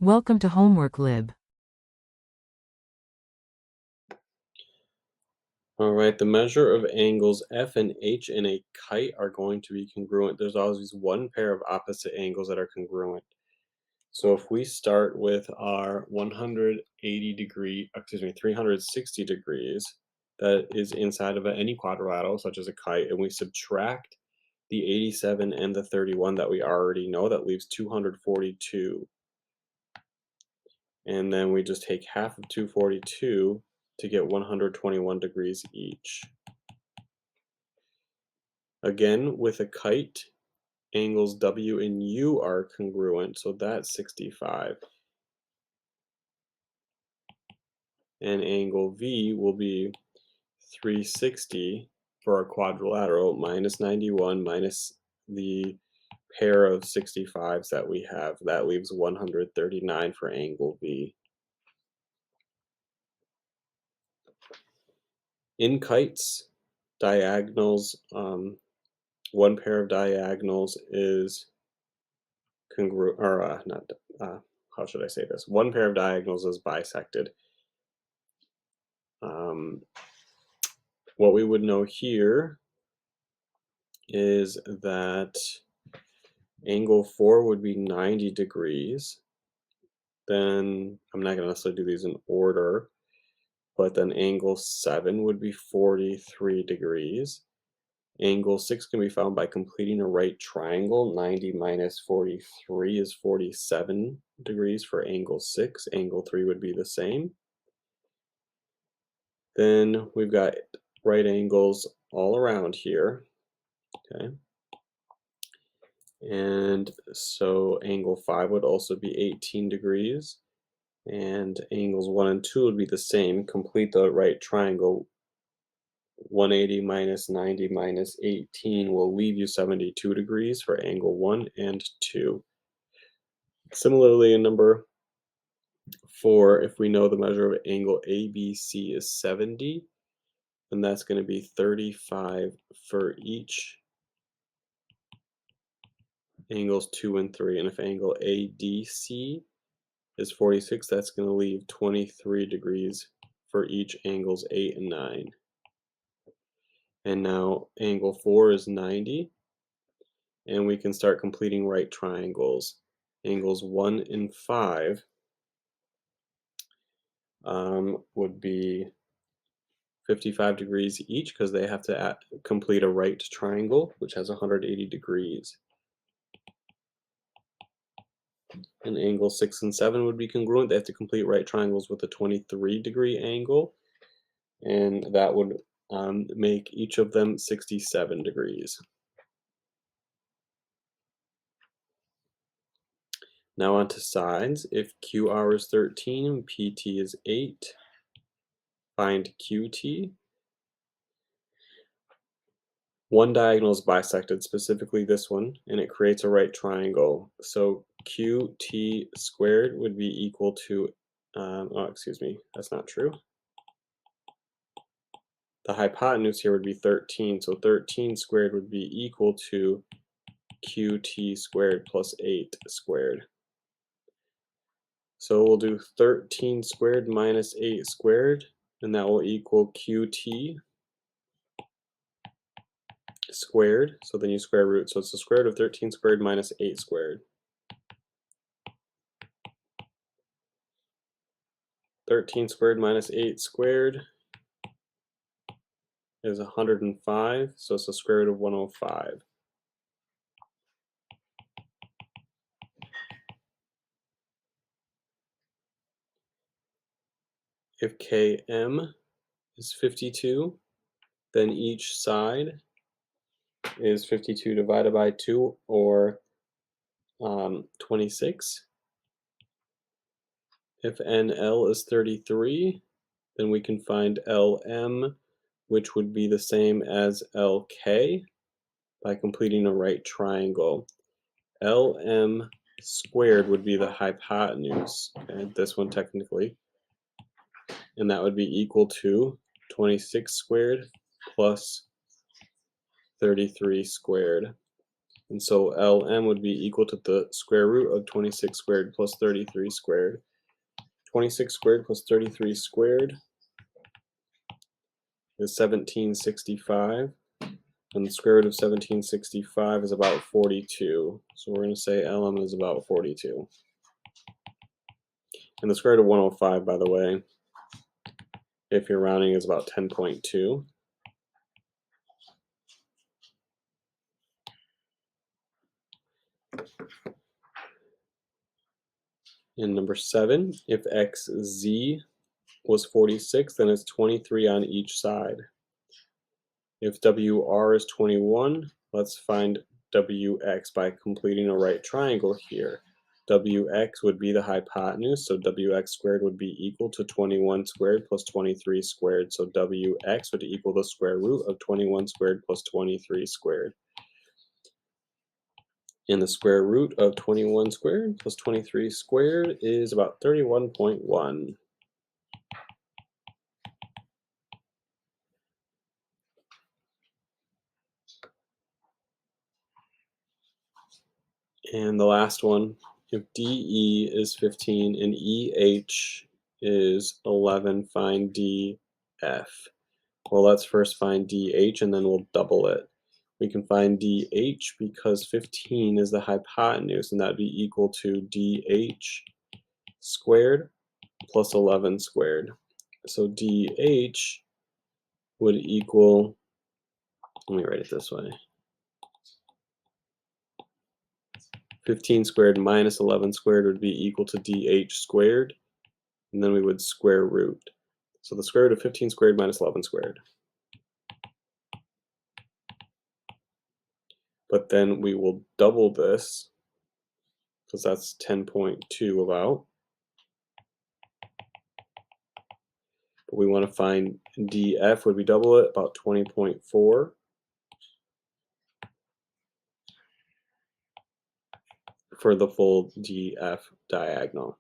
Welcome to Homework Lib. All right, the measure of angles F and H in a kite are going to be congruent. There's always one pair of opposite angles that are congruent. So if we start with our 360 degrees that is inside of any quadrilateral, such as a kite, and we subtract the 87 and the 31 that we already know, that leaves 242. And then we just take half of 242 to get 121 degrees each. Again, with a kite, angles W and U are congruent, so that's 65. And angle V will be 360 for our quadrilateral, minus 91 minus the pair of 65s that we have. That leaves 139 for angle V. In kites, diagonals, one pair of diagonals is congruent, or not, how should I say this? One pair of diagonals is bisected. What we would know here is that angle 4 would be 90 degrees. Then I'm not going to necessarily do these in order, but then angle 7 would be 43 degrees. Angle 6 can be found by completing a right triangle. 90 minus 43 is 47 degrees for angle 6. Angle 3 would be the same. Then we've got right angles all around here. Okay. And so angle 5 would also be 18 degrees. And angles 1 and 2 would be the same. Complete the right triangle. 180 minus 90 minus 18 will leave you 72 degrees for angle 1 and 2. Similarly, in number 4, if we know the measure of angle ABC is 70, then that's going to be 35 for each angles 2 and 3. And if angle ADC is 46, that's going to leave 23 degrees for each angles 8 and 9. And now angle 4 is 90, and we can start completing right triangles. Angles 1 and 5 would be 55 degrees each because they have to complete a right triangle, which has 180 degrees. And angle 6 and 7 would be congruent. They have to complete right triangles with a 23-degree angle, and that would make each of them 67 degrees. Now on to sides. If QR is 13 and PT is 8, find QT. One diagonal is bisected, specifically this one, and it creates a right triangle. So QT squared would be equal to, excuse me, that's not true. The hypotenuse here would be 13, so 13 squared would be equal to QT squared plus 8 squared. So we'll do 13 squared minus 8 squared, and that will equal QT squared. So then you square root. So it's the square root of 13 squared minus 8 squared. 13 squared minus 8 squared is 105, so it's the square root of 105. If Km is 52, then each side is 52 divided by 2, or 26. If NL is 33, then we can find LM, which would be the same as LK, by completing a right triangle. LM squared would be the hypotenuse, okay, this one technically, and that would be equal to 26 squared plus 33 squared. And so LM would be equal to the square root of 26 squared plus 33 squared. 26 squared plus 33 squared is 1765. And the square root of 1765 is about 42. So we're going to say LM is about 42. And the square root of 105, by the way, if you're rounding, is about 10.2. And number 7, if XZ was 46, then it's 23 on each side. If WR is 21, let's find WX by completing a right triangle here. WX would be the hypotenuse, so WX squared would be equal to 21 squared plus 23 squared. So WX would equal the square root of 21 squared plus 23 squared. And the square root of 21 squared plus 23 squared is about 31.1. And the last one, if DE is 15 and EH is 11, find DF. Well, let's first find DH and then we'll double it. We can find DH because 15 is the hypotenuse, and that'd be equal to DH squared plus 11 squared. So DH would equal, let me write it this way, 15 squared minus 11 squared would be equal to DH squared, and then we would square root. So the square root of 15 squared minus 11 squared. But then we will double this, because that's 10.2 about. But we want to find DF, would we double it? About 20.4. For the full DF diagonal.